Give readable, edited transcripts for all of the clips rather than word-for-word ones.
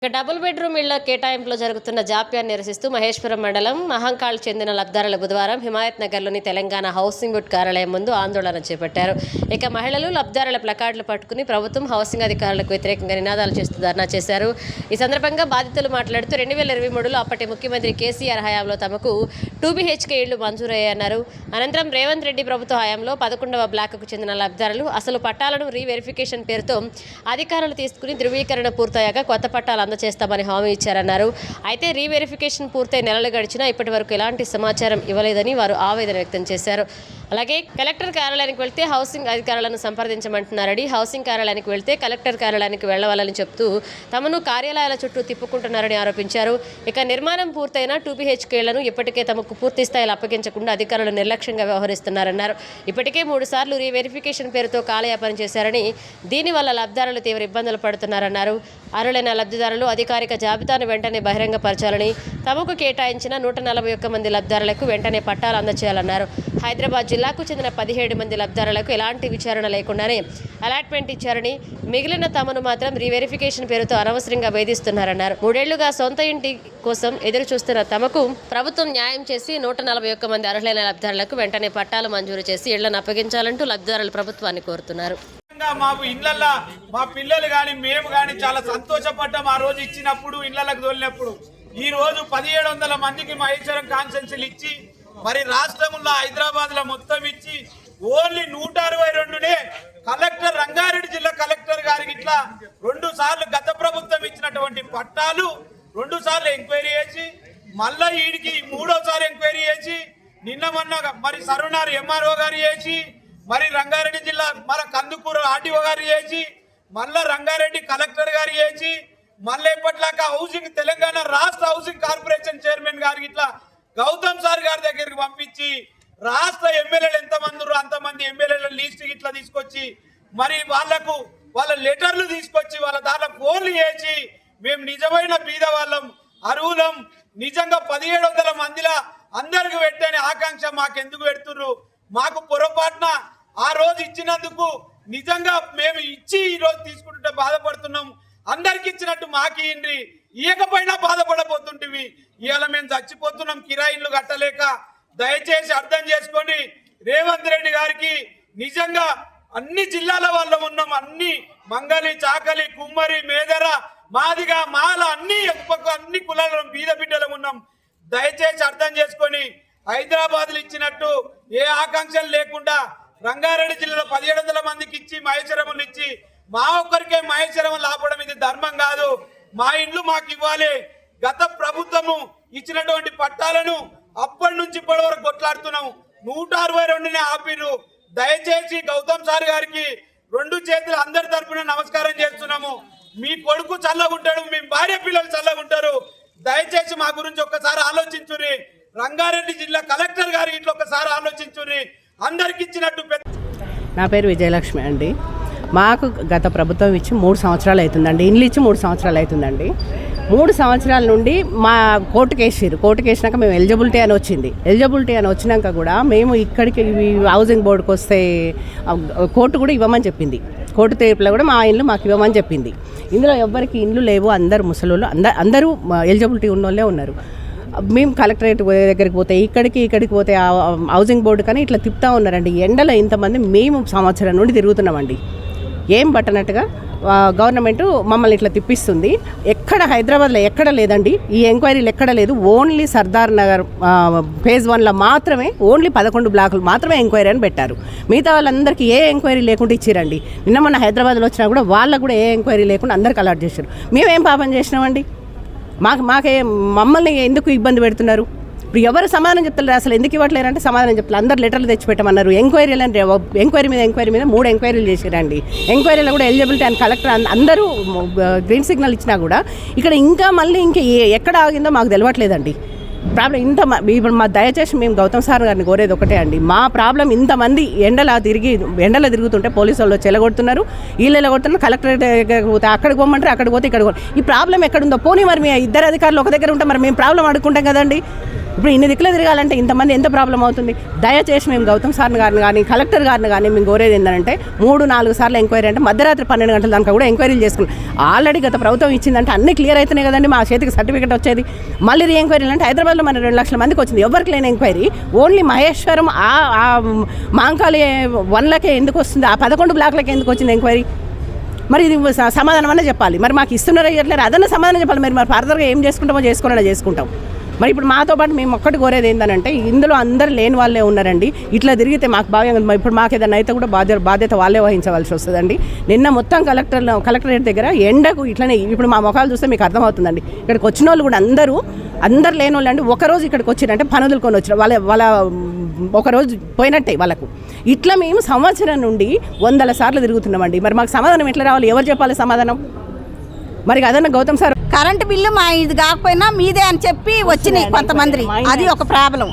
Double bedroom ఇళ్ల కేటాయింపులో జరుగుతున్న జాప్యాన్ని నిరసిస్తూ మహేశ్వరం మండలం మహంకాళ్ చెందిన లబ్ధారుల బుధవారం హిమాయత్ నగర్లోని తెలంగాణ హౌసింగ్ బోర్డు కార్యాలయం ముందు ఆందోళన చేపట్టారు. ఇక మహిళలు లబ్ధారుల ప్లకార్డులు పట్టుకుని ప్రభుత్వం హౌసింగ్ అధికారులకు వ్యతిరేకంగా నినాదాలు చేస్తూ ధర్నా చేశారు. ఈ సందర్భంగా బాధితులు మాట్లాడుతూ 2023లో అప్పటి ముఖ్యమంత్రి కేసీఆర్ హయాంలో తమకు 2BHK ఇళ్లు మంజూరయ్యాయన్నారు. అనంతరం రేవంత్ రెడ్డి ప్రభుత్వ హయాంలో 11వ బ్లాక్కు చెందిన లబ్ధారులు అసలు పట్టాలను రీవెరిఫికేషన్ పేరుతో అధికారులు తీసుకుని ధృవీకరణ పూర్తయ్యాక కొత్త పట్టాలు అందజేస్తామని హామీ ఇచ్చారన్నారు. అయితే రీవెరిఫికేషన్ పూర్తయి నెలలు గడిచినా ఇప్పటి వరకు ఎలాంటి సమాచారం ఇవ్వలేదని వారు ఆవేదన వ్యక్తం చేశారు. అలాగే కలెక్టర్ కార్యాలయానికి వెళ్తే హౌసింగ్ అధికారులను సంప్రదించమంటున్నారని, హౌసింగ్ కార్యాలయానికి వెళ్తే కలెక్టర్ కార్యాలయానికి వెళ్లవాలని చెప్తూ తమను కార్యాలయాల చుట్టూ తిప్పుకుంటున్నారని ఆరోపించారు. ఇక నిర్మాణం పూర్తయిన 2BHKలను ఇప్పటికే తమకు పూర్తి స్థాయిలో అప్పగించకుండా అధికారులు నిర్లక్ష్యంగా వ్యవహరిస్తున్నారన్నారు. ఇప్పటికే 3 సార్లు రీవెరిఫికేషన్ పేరుతో కాలయాపన చేశారని, దీనివల్ల లబ్ధారులు తీవ్ర ఇబ్బందులు పడుతున్నారన్నారు. అర్హులైన లబ్ధిదారులు అధికారిక జాబితాను వెంటనే బహిరంగపరచాలని, తమకు కేటాయించిన 141 మంది లబ్ధారులకు వెంటనే పట్టాలు అందజేయాలన్నారు. హైదరాబాద్ జిల్లాకు చెందిన 17 మంది లబ్ధారులకు ఎలాంటి విచారణ లేకుండానే అలాట్మెంట్ ఇచ్చారని, మిగిలిన తమను మాత్రం రీవెరిఫికేషన్ పేరుతో అనవసరంగా వేధిస్తున్నారన్నారు. 3 ఏళ్లుగా సొంత ఇంటి కోసం ఎదురు చూస్తున్న తమకు ప్రభుత్వం న్యాయం చేసి 141 మంది అర్హులైన లబ్ధారులకు వెంటనే పట్టాలు మంజూరు చేసి ఇళ్లను అప్పగించాలంటూ లబ్ధిదారులు ప్రభుత్వాన్ని కోరుతున్నారు. మాకు ఇళ్లల్లో మా పిల్లలు కానీ మేము కానీ చాలా సంతోషపడ్డాం. ఆ రోజు ఇచ్చినప్పుడు ఇళ్లకు తోలినప్పుడు ఈ రోజు 1700 మందికి మహేశ్వరం కాన్సెన్సీలు ఇచ్చి మరి రాష్ట్రంలో హైదరాబాద్ లో మొత్తం ఇచ్చి ఓన్లీ 162నే కలెక్టర్ రంగారెడ్డి జిల్లా కలెక్టర్ గారికి ఇట్లా 2 సార్లు గత ప్రభుత్వం ఇచ్చినటువంటి పట్టాలు 2 సార్లు ఎంక్వైరీ చేసి మళ్ళా వీడికి 3వ ఎంక్వైరీ చేసి నిన్న మొన్న మరి సర్వనార్ MRO గారు చేసి మరి రంగారెడ్డి జిల్లా మన కందుకూరు RTO గారు చేసి మళ్ళా రంగారెడ్డి కలెక్టర్ గారు చేసి మళ్ళీ ఎప్పట్లాక హౌసింగ్ తెలంగాణ రాష్ట్ర హౌసింగ్ కార్పొరేషన్ చైర్మన్ గారికి ఇట్లా గౌతమ్ సార్ గారి దగ్గరికి పంపించి రాష్ట్ర ఎమ్మెల్యేలు ఎంతమంది అంతమంది ఎమ్మెల్యేల లిస్ట్ ఇట్లా తీసుకొచ్చి మరి వాళ్ళ లెటర్లు తీసుకొచ్చి వాళ్ళ దాంట్లో ఫోన్లు చేసి మేము నిజమైన బీద వాళ్ళం అర్హులం నిజంగా 1700 మందిలా అందరికి పెట్టని ఆకాంక్ష మాకెందుకు పెడుతుర్రు, మాకు పొరపాటున ఆ రోజు ఇచ్చినందుకు నిజంగా మేము ఇచ్చి ఈ రోజు తీసుకుంటుంటే బాధపడుతున్నాం, అందరికి ఇచ్చినట్టు మాకి ఇండ్రి ఇయకపోయినా బాధపడబోతుంటివి, ఇవాళ మేము చచ్చిపోతున్నాం కిరాయిలు కట్టలేక. దయచేసి అర్థం చేసుకొని రేవంత్ రెడ్డి గారికి నిజంగా అన్ని జిల్లాల వాళ్ళ ఉన్నాం, అన్ని మంగలి చాకలి కుమ్మరి మేదర మాదిగా మాల అన్ని కులాల బీద బిడ్డలు ఉన్నాం. దయచేసి అర్థం చేసుకొని హైదరాబాద్లో ఇచ్చినట్టు ఏ ఆకాంక్షలు లేకుండా రంగారెడ్డి జిల్లాలో 1700 మందికి ఇచ్చి మహేశ్వరములు ఇచ్చి మా ఒక్కరికే మహేశ్వరములు ఆపడం ఇది ధర్మం కాదు. మా ఇండ్లు మాకు ఇవ్వాలి. గత ప్రభుత్వము ఇచ్చినటువంటి పట్టాలను అప్పటి నుంచి ఇప్పటి వరకు కొట్లాడుతున్నాము. 162నే ఆపిర్రు. దయచేసి గౌతమ్ సార్ గారికి 2 చేతులు అందరి తరఫున నమస్కారం చేస్తున్నాము. మీ కొడుకు చల్లగుంటాడు, మీ భార్య పిల్లలు చల్లగుంటారు. దయచేసి మా గురించి ఒక్కసారి ఆలోచించురి. రంగారెడ్డి జిల్లా కలెక్టర్ గారి ఇట్లా ఒకసారి ఆలోచించుని అందరికి ఇచ్చినట్టు. నా పేరు విజయలక్ష్మి అండి. మాకు గత ప్రభుత్వం ఇచ్చి 3 సంవత్సరాలు అవుతుందండి. ఇండ్లు ఇచ్చి 3 సంవత్సరాలు అవుతుందండి. 3 సంవత్సరాల నుండి మా కోర్టుకు వేసినాక మేము ఎలిజిబిలిటీ అని వచ్చినాక కూడా మేము ఇక్కడికి హౌసింగ్ బోర్డుకి వస్తే కోర్టు కూడా ఇవ్వమని చెప్పింది. కోర్టు తీర్పులో కూడా మా ఇండ్లు మాకు ఇవ్వమని చెప్పింది. ఇందులో ఎవ్వరికి ఇండ్లు లేవు, అందరు ముసలోళ్ళు అందరూ ఎలిజిబిలిటీ ఉన్నోళ్ళే ఉన్నారు. మేము కలెక్టరేట్ దగ్గరికి పోతే ఇక్కడికి పోతే హౌసింగ్ బోర్డు కానీ ఇట్లా తిప్పుతూ ఉన్నారండి. ఎండలో ఇంతమంది మేము సంవత్సరం నుండి తిరుగుతున్నామండి. ఏం పట్టనట్టుగా గవర్నమెంట్ మమ్మల్ని ఇట్లా తిప్పిస్తుంది. ఎక్కడ హైదరాబాద్లో ఎక్కడ లేదండి, ఈ ఎంక్వైరీలు ఎక్కడ లేదు. ఓన్లీ సర్దార్ నగర్ ఫేజ్ 1లో మాత్రమే ఓన్లీ 11 బ్లాకులు మాత్రమే ఎంక్వైరీ అని పెట్టారు. మిగతా వాళ్ళందరికీ ఏ ఎంక్వైరీ లేకుండా ఇచ్చారండి. నిన్న మొన్న హైదరాబాద్లో వచ్చినా కూడా వాళ్ళకు కూడా ఏ ఎంక్వైరీ లేకుండా అందరికి అలాట్ చేశారు. మేమేం పాపం చేసినామండి? మమ్మల్ని ఎందుకు ఇబ్బంది పెడుతున్నారు? ఇప్పుడు ఎవరు సమాధానం చెప్తారు? అసలు ఎందుకు ఇవ్వట్లేరంటే సమాధానం చెప్తారు. అందరు లెటర్లు తెచ్చిపెట్టమన్నారు. ఎంక్వైరీలు అంటే ఎంక్వైరీ మీద 3 ఎంక్వైరీలు చేశారండి. ఎంక్వైరీలో కూడా ఎలిజిబిలిటీ అని కలెక్టర్ అందరూ గ్రీన్ సిగ్నల్ ఇచ్చినా కూడా ఇక్కడ ఇంకా ఎక్కడ ఆగిందో మాకు తెలియట్లేదండి. ప్రాబ్లం ఇప్పుడు దయచేసి మేము గౌతమ్ సార్ గారిని కోరేది ఒకటే అండి. మా ప్రాబ్లం ఇంతమంది ఎండలో తిరుగుతుంటే పోలీసు వాళ్ళు చెలగొడుతున్నారు, వీళ్ళు కొడుతున్నారు. కలెక్టరేట్ పోతే అక్కడికి పోమంటారు, అక్కడికి పోతే ఇక్కడికి ఈ ప్రాబ్లం ఎక్కడుందో పోనీ మరి మీ 2 అధికారులు ఒక దగ్గర ఉంటే మరి మేము ప్రాబ్లం అడుక్కుంటాం కదండి. ఇప్పుడు ఇన్ని దిక్కులు తిరగాలంటే ఇంతమంది ఎంత ప్రాబ్లం అవుతుంది. దయచేసి మేము గౌతమ్ సార్ గారిని కానీ కలెక్టర్ గారిని కానీ మేము కోరేది ఏంటంటే 3-4 సార్లు ఎంక్వైరీ అంటే మధ్యరాత్రి 12 గంటల దాకా కూడా ఎంక్వైరీలు చేసుకున్నాం. ఆల్రెడీ గత ప్రభుత్వం ఇచ్చిందంటే అన్ని క్లియర్ అవుతున్నాయి కదండి, మా చేతికి సర్టిఫికేట్ వచ్చేది. మళ్ళీ రీ ఎంక్వైరీలు అంటే హైదరాబాద్లో మన 2 లక్షల మందికి వచ్చింది, ఎవరికి లేని ఎంక్వైరీ ఓన్లీ మహేశ్వరం ఆ మాంకాళి 1లకే ఎందుకు వస్తుంది, ఆ 11 బ్లాక్లకే ఎందుకు వచ్చింది ఎంక్వైరీ? మరి ఇది సమాధానం అనే చెప్పాలి. మరి మాకు ఇస్తున్నారో ఇవ్వట్లేరు అదన్నా సమాధానం చెప్పాలి. మరి ఫర్దర్గా ఏం చేసుకుంటామో చేసుకుంటాం. మరి ఇప్పుడు మాతో పాటు మేము ఒక్కటి కోరేది ఏంటంటే ఇందులో అందరు లేని వాళ్ళే ఉన్నారండి. ఇట్లా తిరిగితే మాకు బాగా ఇప్పుడు మాకు ఏదైనా అయితే కూడా బాధ్యత వాళ్ళే వహించవలసి వస్తుందండి. నిన్న మొత్తం కలెక్టరేట్ దగ్గర ఎండకు ఇట్లనే ఇప్పుడు మా ముఖాలు చూస్తే మీకు అర్థమవుతుందండి. ఇక్కడికి వచ్చిన వాళ్ళు కూడా అందరు లేని వాళ్ళు అండి ఒకరోజు ఇక్కడికి వచ్చిరంటే పనుదులుకొని వచ్చిన వాళ్ళ ఒకరోజు పోయినట్టే వాళ్ళకు. ఇట్లా మేము సంవత్సరం నుండి 100 సార్లు తిరుగుతున్నామండి. మరి మాకు సమాధానం ఎట్లా రావాలి, ఎవరు చెప్పాలి సమాధానం? మరి అదన్నా గౌతమ్ సార్ కరెంటు బిల్లు మా ఇది కాకపోయినా మీదే అని చెప్పి వచ్చినాయి కొంతమంది, అది ఒక ప్రాబ్లం.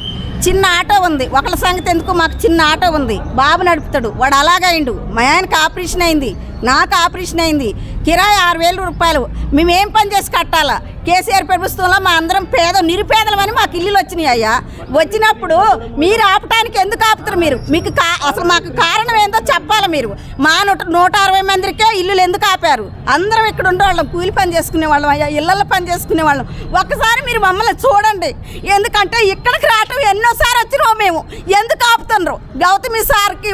చిన్న ఆటో ఉంది, ఒకళ్ళ సంగతి ఎందుకు, మాకు చిన్న ఆటో ఉంది, బాబు నడుపుతాడు, వాడు అలాగైండు. మా ఆయనకి ఆపరేషన్ అయింది, నాకు ఆపరేషన్ అయింది, కిరాయి 6,000 రూపాయలు. మేము ఏం పని చేసి కట్టాలా? కేసీఆర్ ప్రభుత్వంలో మా అందరం నిరుపేదలమని మాకు ఇల్లులు వచ్చినాయి అయ్యా. వచ్చినప్పుడు మీరు ఆపటానికి ఎందుకు ఆపుతారు? మీకు అసలు మాకు కారణం ఏందో చెప్పాలి మీరు. మా 160 మందికే ఇల్లులు ఎందుకు ఆపారు? అందరం ఇక్కడ ఉండేవాళ్ళం, కూలి పని చేసుకునే వాళ్ళం అయ్యా, ఇళ్ళల్లో పని చేసుకునే వాళ్ళం. ఒక్కసారి మీరు మమ్మల్ని చూడండి. ఎందుకంటే ఇక్కడికి రావటం ఎన్నోసారి వచ్చినాం మేము, ఎందుకు ఆపుతున్నారు? గౌతమి సార్కి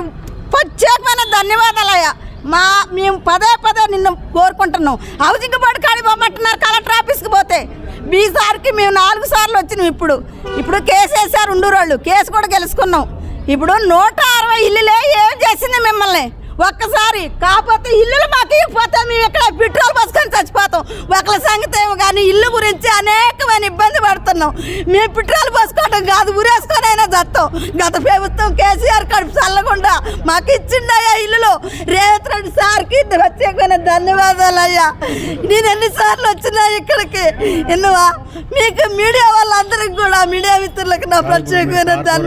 ప్రత్యేకమైన ధన్యవాదాలయ్యా. మేము పదే నిన్ను కోరుకుంటున్నాం. హౌసింగ్ బోర్డు కాడికి పోమంటున్నారు కలెక్టర్ ఆఫీస్కి పోతే. మీ సార్కి మేము 4 సార్లు వచ్చినాం. ఇప్పుడు కేసు వేసారు ఉండూరోళ్ళు, కేసు కూడా గెలుచుకున్నాం. ఇప్పుడు 160 ఇల్లులే ఏం చేసింది మిమ్మల్ని ఒక్కసారి. కాకపోతే ఇల్లులు మాకు ఇవ్వకపోతే మేము ఇక్కడ పెట్రోల్ పోసుకొని చచ్చిపోతాం. ఒకళ్ళ సంగతి ఏమో కానీ ఇల్లు గురించి అనేకమైన ఇబ్బంది పడుతున్నాం. మేము పెట్రోల్ పోసుకోవడం కాదు, ఊరేసుకొని అయినా చస్తాం. గత ప్రభుత్వం కేసీఆర్ కడుపు చల్లకుండా మాకు ఇచ్చిండయ్యా ఇల్లులు. రేవంత్ రెడ్డి సార్కి ప్రత్యేకమైన ధన్యవాదాలు అయ్యా. నేను ఎన్నిసార్లు వచ్చినా ఇక్కడికి మీకు మీడియా వాళ్ళందరికీ కూడా, మీడియా మిత్రులకు నా ప్రత్యేకమైన ధన్యవాదాలు.